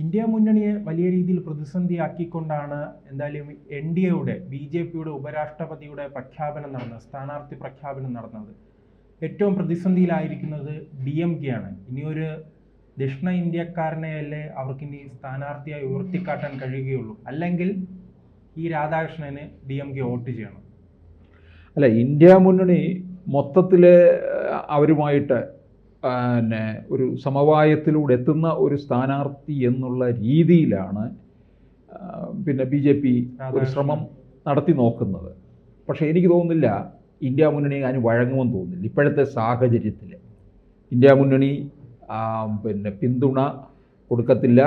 India മുന്നണിയെ വലിയ രീതിയിൽ പ്രതിസന്ധിയാക്കിക്കൊണ്ടാണ് എന്തായാലും എൻ ഡി എയുടെ BJP-യുടെ ഉപരാഷ്ട്രപതിയുടെ പ്രഖ്യാപനം നടന്നത്, സ്ഥാനാർത്ഥി പ്രഖ്യാപനം നടന്നത്. ഏറ്റവും പ്രതിസന്ധിയിലായിരിക്കുന്നത് DMK ആണ്. ഇനിയൊരു ദക്ഷിണ ഇന്ത്യക്കാരനെയല്ലേ അവർക്കിനി സ്ഥാനാർത്ഥിയായി ഉയർത്തിക്കാട്ടാൻ കഴിയുകയുള്ളൂ, അല്ലെങ്കിൽ ഈ രാധാകൃഷ്ണന് DMK വോട്ട് ചെയ്യണം. അല്ല, ഇന്ത്യ മുന്നണി മൊത്തത്തിൽ അവരുമായിട്ട് ഒരു സമവായത്തിലൂടെ എത്തുന്ന ഒരു സ്ഥാനാർത്ഥി എന്നുള്ള രീതിയിലാണ് BJP ഒരു ശ്രമം നടത്തി നോക്കുന്നത്. പക്ഷേ എനിക്ക് തോന്നുന്നില്ല ഇന്ത്യ മുന്നണി അതിന് വഴങ്ങുമെന്ന് തോന്നുന്നില്ല. ഇപ്പോഴത്തെ സാഹചര്യത്തിൽ ഇന്ത്യ മുന്നണി പിന്തുണ കൊടുക്കത്തില്ല.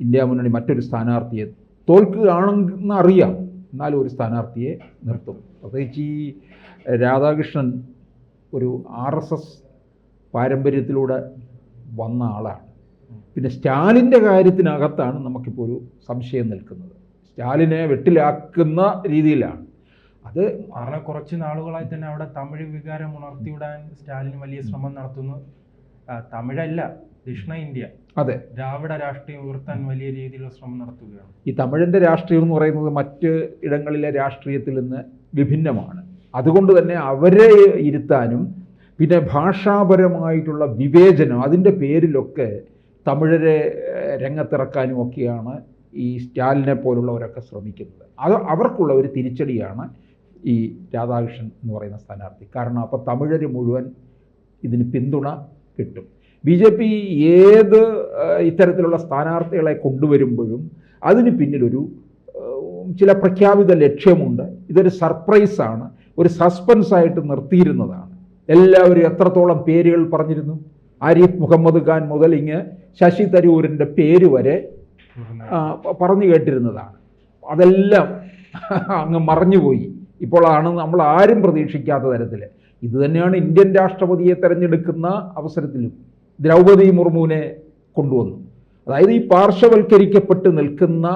ഇന്ത്യ മുന്നണി മറ്റൊരു സ്ഥാനാർത്ഥിയെ തോൽക്കുകയാണെന്ന് അറിയാം, എന്നാലും ഒരു സ്ഥാനാർത്ഥിയെ നിർത്തും. പ്രത്യേകിച്ച് ഈ രാധാകൃഷ്ണൻ ഒരു RSS പാരമ്പര്യത്തിലൂടെ വന്ന ആളാണ്. പിന്നെ സ്റ്റാലിൻ്റെ കാര്യത്തിനകത്താണ് നമുക്കിപ്പോൾ ഒരു സംശയം നിൽക്കുന്നത്. സ്റ്റാലിനെ വെട്ടിലാക്കുന്ന രീതിയിലാണ് അത്. കാരണം കുറച്ച് നാളുകളായി തന്നെ അവിടെ തമിഴ് വികാരം ഉണർത്തിവിടാൻ സ്റ്റാലിന് വലിയ ശ്രമം നടത്തുന്നു. തമിഴല്ല, ദക്ഷിണ ഇന്ത്യ, അതെ, ദ്രാവിഡ രാഷ്ട്രീയം ഉയർത്താൻ വലിയ രീതിയിലുള്ള ശ്രമം നടത്തുകയാണ്. ഈ തമിഴിൻ്റെ രാഷ്ട്രീയം എന്ന് പറയുന്നത് മറ്റ് ഇടങ്ങളിലെ രാഷ്ട്രീയത്തിൽ നിന്ന് വിഭിന്നമാണ്. അതുകൊണ്ട് തന്നെ അവരെ ഇരുത്താനും പിന്നെ ഭാഷാപരമായിട്ടുള്ള വിവേചനം അതിൻ്റെ പേരിലൊക്കെ തമിഴരെ രംഗത്തിറക്കാനും ഒക്കെയാണ് ഈ സ്റ്റാലിനെ പോലുള്ളവരൊക്കെ ശ്രമിക്കുന്നത്. അത് അവർക്കുള്ള ഒരു തിരിച്ചടിയാണ് ഈ രാധാകൃഷ്ണൻ എന്ന് പറയുന്ന സ്ഥാനാർത്ഥി. കാരണം അപ്പോൾ തമിഴർ മുഴുവൻ ഇതിന് പിന്തുണ കിട്ടും. BJP ഏത് ഇത്തരത്തിലുള്ള സ്ഥാനാർത്ഥികളെ കൊണ്ടുവരുമ്പോഴും അതിന് പിന്നിലൊരു ചില പ്രഖ്യാപിത ലക്ഷ്യമുണ്ട്. ഇതൊരു സർപ്രൈസാണ്, ഒരു സസ്പെൻസായിട്ട് നിർത്തിയിരുന്നതാണ്. എല്ലാവരും എത്രത്തോളം പേരുകൾ പറഞ്ഞിരുന്നു. ആരിഫ് മുഹമ്മദ് ഖാൻ മുതൽ ഇങ്ങ് ശശി തരൂരിൻ്റെ പേര് വരെ പറഞ്ഞു കേട്ടിരുന്നതാണ്. അതെല്ലാം അങ്ങ് മറഞ്ഞുപോയി. ഇപ്പോഴാണ് നമ്മൾ ആരും പ്രതീക്ഷിക്കാത്ത തരത്തിൽ ഇത് തന്നെയാണ് ഇന്ത്യൻ രാഷ്ട്രപതിയെ തിരഞ്ഞെടുക്കുന്ന അവസരത്തിലും ദ്രൗപദി മുർമുവിനെ കൊണ്ടുവന്നു. അതായത് ഈ പാർശ്വവൽക്കരിക്കപ്പെട്ട് നിൽക്കുന്ന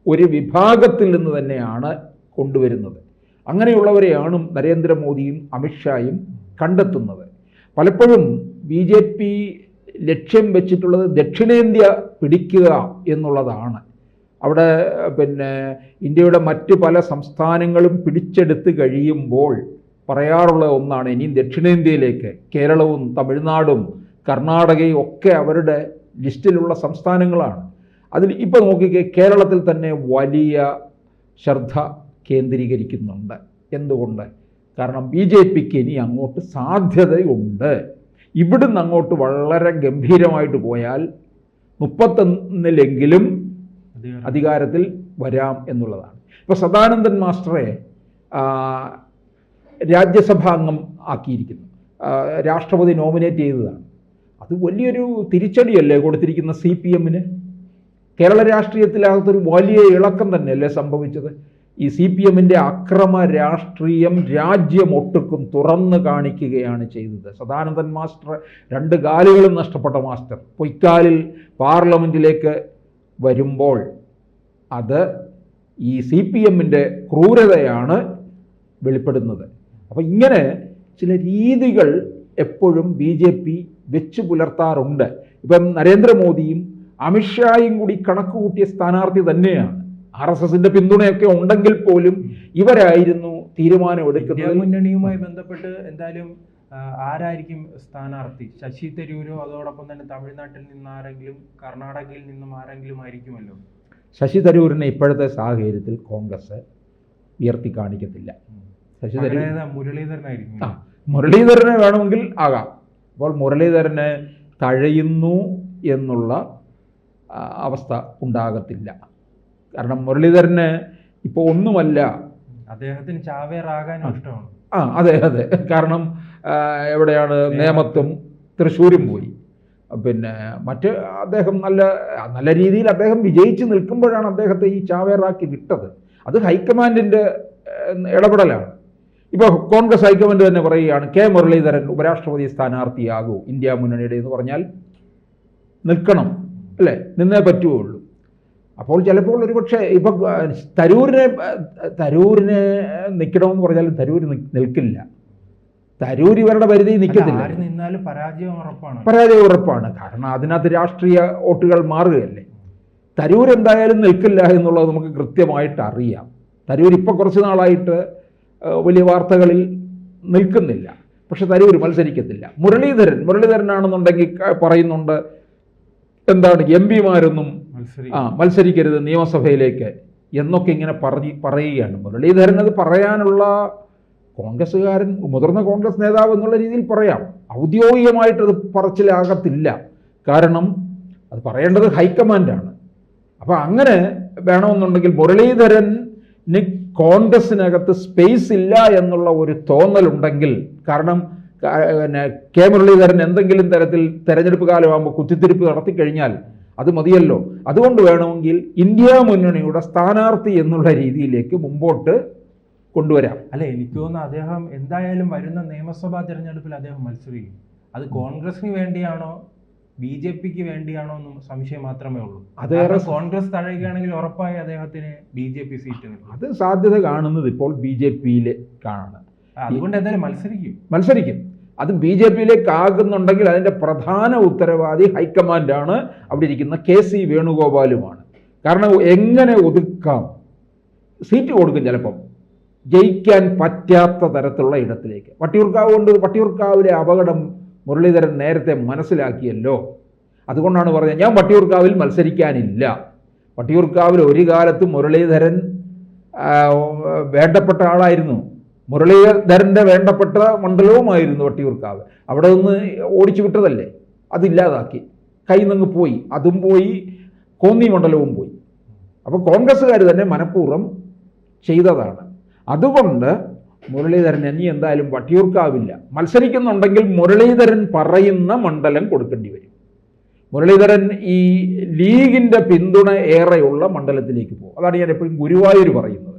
ഒരു വിഭാഗത്തിൽ നിന്ന് തന്നെയാണ് കൊണ്ടുവരുന്നത്. അങ്ങനെയുള്ളവരെയാണ് നരേന്ദ്രമോദിയും അമിത്ഷായും കണ്ടെത്തുന്നത്. പലപ്പോഴും BJP ലക്ഷ്യം വെച്ചിട്ടുള്ളത് ദക്ഷിണേന്ത്യ പിടിക്കുക എന്നുള്ളതാണ്. അവിടെ ഇന്ത്യയുടെ മറ്റ് പല സംസ്ഥാനങ്ങളും പിടിച്ചെടുത്ത് കഴിയുമ്പോൾ പറയാറുള്ള ഒന്നാണ് ഇനിയും ദക്ഷിണേന്ത്യയിലേക്ക്. കേരളവും തമിഴ്നാടും കർണാടകയും ഒക്കെ അവരുടെ ലിസ്റ്റിലുള്ള സംസ്ഥാനങ്ങളാണ്. അതിൽ ഇപ്പോൾ നോക്കിക്കേ, കേരളത്തിൽ തന്നെ വലിയ ശ്രദ്ധ കേന്ദ്രീകരിക്കുന്നുണ്ട്. എന്തുകൊണ്ട്? കാരണം BJPക്ക് ഇനി അങ്ങോട്ട് സാധ്യതയുണ്ട്. ഇവിടുന്ന് അങ്ങോട്ട് വളരെ ഗംഭീരമായിട്ട് പോയാൽ 31-ലെങ്കിലും അധികാരത്തിൽ വരാം എന്നുള്ളതാണ്. ഇപ്പോൾ സദാനന്ദൻ മാസ്റ്ററെ രാജ്യസഭാ അംഗം ആക്കിയിരിക്കുന്നു, രാഷ്ട്രപതി നോമിനേറ്റ് ചെയ്തതാണ്. അത് വലിയൊരു തിരിച്ചടിയല്ലേ കൊടുത്തിരിക്കുന്ന CPM-ന്? കേരള രാഷ്ട്രീയത്തിലകത്തൊരു വലിയ ഇളക്കം തന്നെയല്ലേ സംഭവിച്ചത്? ഈ CPM-ൻ്റെ അക്രമ രാഷ്ട്രീയം രാജ്യമൊട്ടുക്കും തുറന്നു കാണിക്കുകയാണ് ചെയ്തത്. സദാനന്ദൻ മാസ്റ്റർ 2 കാലുകളും നഷ്ടപ്പെട്ട മാസ്റ്റർ പൊയ്ക്കാലിൽ പാർലമെൻറ്റിലേക്ക് വരുമ്പോൾ അത് ഈ CPM-ൻ്റെ ക്രൂരതയാണ് വെളിപ്പെടുന്നത്. അപ്പോൾ ഇങ്ങനെ ചില രീതികൾ എപ്പോഴും BJP വെച്ച് പുലർത്താറുണ്ട്. ഇപ്പം നരേന്ദ്രമോദിയും അമിത്ഷായും കൂടി കണക്ക് കൂട്ടിയ സ്ഥാനാർത്ഥി തന്നെയാണ്. RSSൻ്റെ പിന്തുണയൊക്കെ ഉണ്ടെങ്കിൽ പോലും ഇവരായിരുന്നു തീരുമാനമെടുക്കുന്നത്. മുന്നണിയുമായി ബന്ധപ്പെട്ട് എന്തായാലും ആരായിരിക്കും സ്ഥാനാർത്ഥി? ശശി തരൂരോ അതോടൊപ്പം തന്നെ തമിഴ്നാട്ടിൽ നിന്ന് ആരെങ്കിലും, കർണാടകയിൽ നിന്നും ആരെങ്കിലും ആയിരിക്കുമല്ലോ. ശശി തരൂരിനെ ഇപ്പോഴത്തെ സാഹചര്യത്തിൽ കോൺഗ്രസ് ഉയർത്തി കാണിക്കത്തില്ല. ശശി തരൂർ മുരളീധരനായിരിക്കും. മുരളീധരനെ വേണമെങ്കിൽ ആകാം. അപ്പോൾ മുരളീധരനെ തഴയുന്നു എന്നുള്ള അവസ്ഥ ഉണ്ടാകത്തില്ല. കാരണം മുരളീധരന് ഇപ്പോൾ ഒന്നുമല്ല, അദ്ദേഹത്തിന് ചാവേറാകാനും ഇഷ്ടമാണ്. അതെ അതെ. കാരണം എവിടെയാണ് നേമത്തും തൃശ്ശൂരും പോയി. മറ്റ് അദ്ദേഹം നല്ല രീതിയിൽ അദ്ദേഹം വിജയിച്ച് നിൽക്കുമ്പോഴാണ് അദ്ദേഹത്തെ ഈ ചാവേറാക്കി വിട്ടത്. അത് ഹൈക്കമാൻഡിൻ്റെ ഇടപെടലാണ്. ഇപ്പോൾ കോൺഗ്രസ് ഹൈക്കമാൻഡ് തന്നെ പറയുകയാണ് K മുരളീധരൻ ഉപരാഷ്ട്രപതി സ്ഥാനാർത്ഥിയാകൂ ഇന്ത്യ മുന്നണിയുടെ എന്ന് പറഞ്ഞാൽ നിൽക്കണം, അല്ലേ? നിന്നേ പറ്റുകയുള്ളൂ. അപ്പോൾ ചിലപ്പോൾ ഒരുപക്ഷെ ഇപ്പം തരൂരിനെ നിൽക്കണമെന്ന് പറഞ്ഞാലും തരൂർ നിൽക്കില്ല. തരൂർ ഇവരുടെ പരിധി നിൽക്കത്തില്ല. പരാജയം ഉറപ്പാണ്. കാരണം അതിനകത്ത് രാഷ്ട്രീയ വോട്ടുകൾ മാറുകയല്ലേ. തരൂർ എന്തായാലും നിൽക്കില്ല എന്നുള്ളത് നമുക്ക് കൃത്യമായിട്ട് അറിയാം. തരൂർ ഇപ്പോൾ കുറച്ച് നാളായിട്ട് വലിയ വാർത്തകളിൽ നിൽക്കുന്നില്ല. പക്ഷെ തരൂർ മത്സരിക്കത്തില്ല. മുരളീധരനാണെന്നുണ്ടെങ്കിൽ പറയുന്നുണ്ട് എന്താണ് എംപിമാരൊന്നും മത്സരിക്കരുത് നിയമസഭയിലേക്ക് എന്നൊക്കെ ഇങ്ങനെ പറയുകയാണ്. മുരളീധരൻ അത് പറയാനുള്ള കോൺഗ്രസ്സുകാരൻ, മുതിർന്ന കോൺഗ്രസ് നേതാവ് എന്നുള്ള രീതിയിൽ പറയാം. ഔദ്യോഗികമായിട്ടത് പറച്ചിലാകത്തില്ല. കാരണം അത് പറയേണ്ടത് ഹൈക്കമാൻഡാണ്. അപ്പോൾ അങ്ങനെ വേണമെന്നുണ്ടെങ്കിൽ മുരളീധരന് കോൺഗ്രസിനകത്ത് സ്പേസ് ഇല്ല എന്നുള്ള ഒരു തോന്നലുണ്ടെങ്കിൽ, കാരണം പിന്നെ കെ മുരളീധരൻ എന്തെങ്കിലും തരത്തിൽ തെരഞ്ഞെടുപ്പ് കാലമാകുമ്പോൾ കുത്തിത്തിരിപ്പ് നടത്തിക്കഴിഞ്ഞാൽ അത് മതിയല്ലോ. അതുകൊണ്ട് വേണമെങ്കിൽ ഇന്ത്യ മുന്നണിയുടെ സ്ഥാനാർത്ഥി എന്നുള്ള രീതിയിലേക്ക് മുമ്പോട്ട് കൊണ്ടുവരാം. അല്ല, എനിക്ക് തോന്നുന്നു അദ്ദേഹം എന്തായാലും വരുന്ന നിയമസഭാ തെരഞ്ഞെടുപ്പിൽ അദ്ദേഹം മത്സരിക്കും. അത് കോൺഗ്രസിന് വേണ്ടിയാണോ BJPക്ക് വേണ്ടിയാണോ എന്നും സംശയം മാത്രമേ ഉള്ളൂ. അതേറെ കോൺഗ്രസ് തഴയുകയാണെങ്കിൽ ഉറപ്പായി അദ്ദേഹത്തിന് BJP സീറ്റ് നൽകും. അത് സാധ്യത കാണുന്നത് ഇപ്പോൾ BJPയിലേക്കാണ്. അതുകൊണ്ട് എന്തായാലും മത്സരിക്കും. അത് BJPയിലേക്ക് ആകുന്നുണ്ടെങ്കിൽ അതിൻ്റെ പ്രധാന ഉത്തരവാദി ഹൈക്കമാൻഡാണ്. അവിടെ ഇരിക്കുന്ന KC വേണുഗോപാലുമാണ്. കാരണം എങ്ങനെ ഒതുക്കാം, സീറ്റ് കൊടുക്കും ചിലപ്പം ജയിക്കാൻ പറ്റാത്ത തരത്തിലുള്ള ഇടത്തിലേക്ക്. വട്ടിയൂർക്കാവിലെ അപകടം മുരളീധരൻ നേരത്തെ മനസ്സിലാക്കിയല്ലോ. അതുകൊണ്ടാണ് പറഞ്ഞത് ഞാൻ വട്ടിയൂർക്കാവിൽ മത്സരിക്കാനില്ല. വട്ടിയൂർക്കാവിൽ ഒരു കാലത്ത് മുരളീധരൻ വേണ്ടപ്പെട്ട ആളായിരുന്നു. മുരളീധരൻ്റെ വേണ്ടപ്പെട്ട മണ്ഡലവുമായിരുന്നു വട്ടിയൂർക്കാവ്. അവിടെ നിന്ന് ഓടിച്ചു വിട്ടതല്ലേ, അതില്ലാതാക്കി, കയ്യിൽ നിന്ന് പോയി. അതും പോയി, കോന്നി മണ്ഡലവും പോയി. അപ്പോൾ കോൺഗ്രസ്സുകാർ തന്നെ മനഃപൂർവ്വം ചെയ്തതാണ്. അതുകൊണ്ട് മുരളീധരൻ ഇനി എന്തായാലും വട്ടിയൂർക്കാവില്ല. മത്സരിക്കുന്നുണ്ടെങ്കിൽ മുരളീധരൻ പറയുന്ന മണ്ഡലം കൊടുക്കേണ്ടി വരും. മുരളീധരൻ ഈ ലീഗിൻ്റെ പിന്തുണ ഏറെയുള്ള മണ്ഡലത്തിലേക്ക് പോകും. അതാണ് ഞാൻ എപ്പോഴും ഗുരുവായൂർ പറയുന്നത്.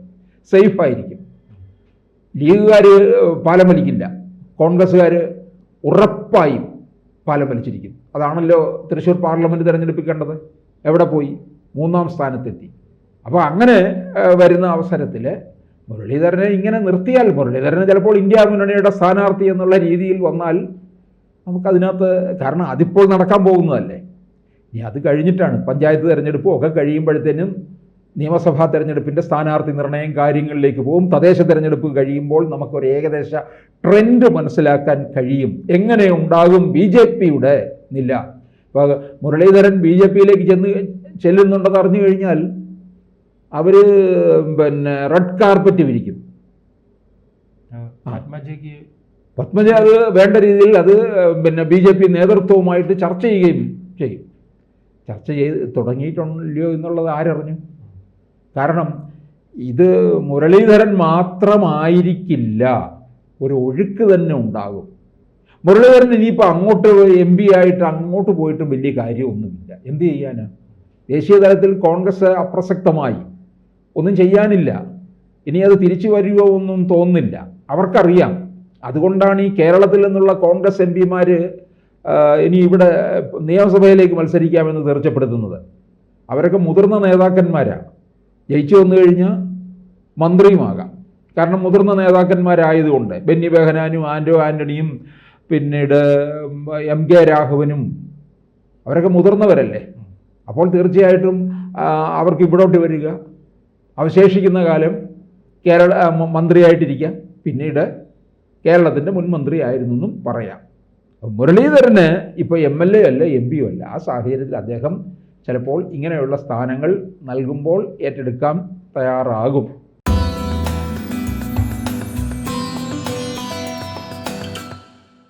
സേഫായിരിക്കും. ലീഗുകാർ പാലം വലിക്കില്ല, കോൺഗ്രസ്സുകാർ ഉറപ്പായും പാലം വലിച്ചിരിക്കും. അതാണല്ലോ തൃശ്ശൂർ പാർലമെൻറ്റ് തിരഞ്ഞെടുപ്പിൽ കണ്ടത്. എവിടെ പോയി? 3ാം സ്ഥാനത്തെത്തി. അപ്പോൾ അങ്ങനെ വരുന്ന അവസരത്തിൽ മുരളീധരനെ ഇങ്ങനെ നിർത്തിയാൽ, മുരളീധരന് ചിലപ്പോൾ ഇന്ത്യ മുന്നണിയുടെ സ്ഥാനാർത്ഥി എന്നുള്ള രീതിയിൽ വന്നാൽ നമുക്കതിനകത്ത്, കാരണം അതിപ്പോൾ നടക്കാൻ പോകുന്നതല്ലേ. ഇനി അത് കഴിഞ്ഞിട്ടാണ് പഞ്ചായത്ത് തിരഞ്ഞെടുപ്പും ഒക്കെ കഴിയുമ്പോഴത്തേനും നിയമസഭാ തെരഞ്ഞെടുപ്പിൻ്റെ സ്ഥാനാർത്ഥി നിർണയം കാര്യങ്ങളിലേക്ക് പോകും. തദ്ദേശ തെരഞ്ഞെടുപ്പ് കഴിയുമ്പോൾ നമുക്കൊരു ഏകദേശ ട്രെൻഡ് മനസ്സിലാക്കാൻ കഴിയും. എങ്ങനെ ഉണ്ടാകും BJPയുടെ നില. ഇപ്പോൾ മുരളീധരൻ BJPയിലേക്ക് ചെല്ലുന്നുണ്ടെന്ന് അറിഞ്ഞു കഴിഞ്ഞാൽ അവർ പിന്നെ റെഡ് കാർപ്പറ്റ് വിരിക്കും. പത്മജ അത് വേണ്ട രീതിയിൽ അത് പിന്നെ BJP നേതൃത്വവുമായിട്ട് ചർച്ച ചെയ്യുകയും ചെയ്യും. ചർച്ച ചെയ്ത് തുടങ്ങിയിട്ടുണ്ടല്ലോ എന്നുള്ളത് ആരറിഞ്ഞു? കാരണം ഇത് മുരളീധരൻ മാത്രമായിരിക്കില്ല, ഒരു ഒഴുക്ക് തന്നെ ഉണ്ടാകും. മുരളീധരൻ ഇനിയിപ്പോൾ അങ്ങോട്ട് MP ആയിട്ട് അങ്ങോട്ട് പോയിട്ട് വലിയ കാര്യമൊന്നുമില്ല. എന്ത് ചെയ്യാനാ? ദേശീയ തലത്തിൽ കോൺഗ്രസ് അപ്രസക്തമായി, ഒന്നും ചെയ്യാനില്ല. ഇനി അത് തിരിച്ചു വരുമോ ഒന്നും തോന്നുന്നില്ല. അവർക്കറിയാം. അതുകൊണ്ടാണ് ഈ കേരളത്തിൽ നിന്നുള്ള കോൺഗ്രസ് MPമാർ ഇനി ഇവിടെ നിയമസഭയിലേക്ക് മത്സരിക്കാമെന്ന് തീർച്ചപ്പെടുത്തുന്നത്. അവരൊക്കെ മുതിർന്ന നേതാക്കന്മാരാണ്. ജയിച്ചു വന്നു കഴിഞ്ഞാൽ മന്ത്രിയുമാകാം. കാരണം മുതിർന്ന നേതാക്കന്മാരായതുകൊണ്ട്. ബെന്നി ബെഹനാനും ആൻഡോ ആൻ്റണിയും പിന്നീട് MK രാഘവനും അവരൊക്കെ മുതിർന്നവരല്ലേ. അപ്പോൾ തീർച്ചയായിട്ടും അവർക്ക് ഇവിടോട്ട് വരിക, അവശേഷിക്കുന്ന കാലം മന്ത്രിയായിട്ടിരിക്കാം, പിന്നീട് കേരളത്തിൻ്റെ മുൻ മന്ത്രി ആയിരുന്നു എന്നും പറയാം. മുരളീധരന് ഇപ്പോൾ MLA അല്ല, MP അല്ല. ആ സാഹചര്യത്തിൽ അദ്ദേഹം ചിലപ്പോൾ ഇങ്ങനെയുള്ള സ്ഥാനങ്ങൾ നൽകുമ്പോൾ ഏറ്റെടുക്കാൻ തയ്യാറാകും.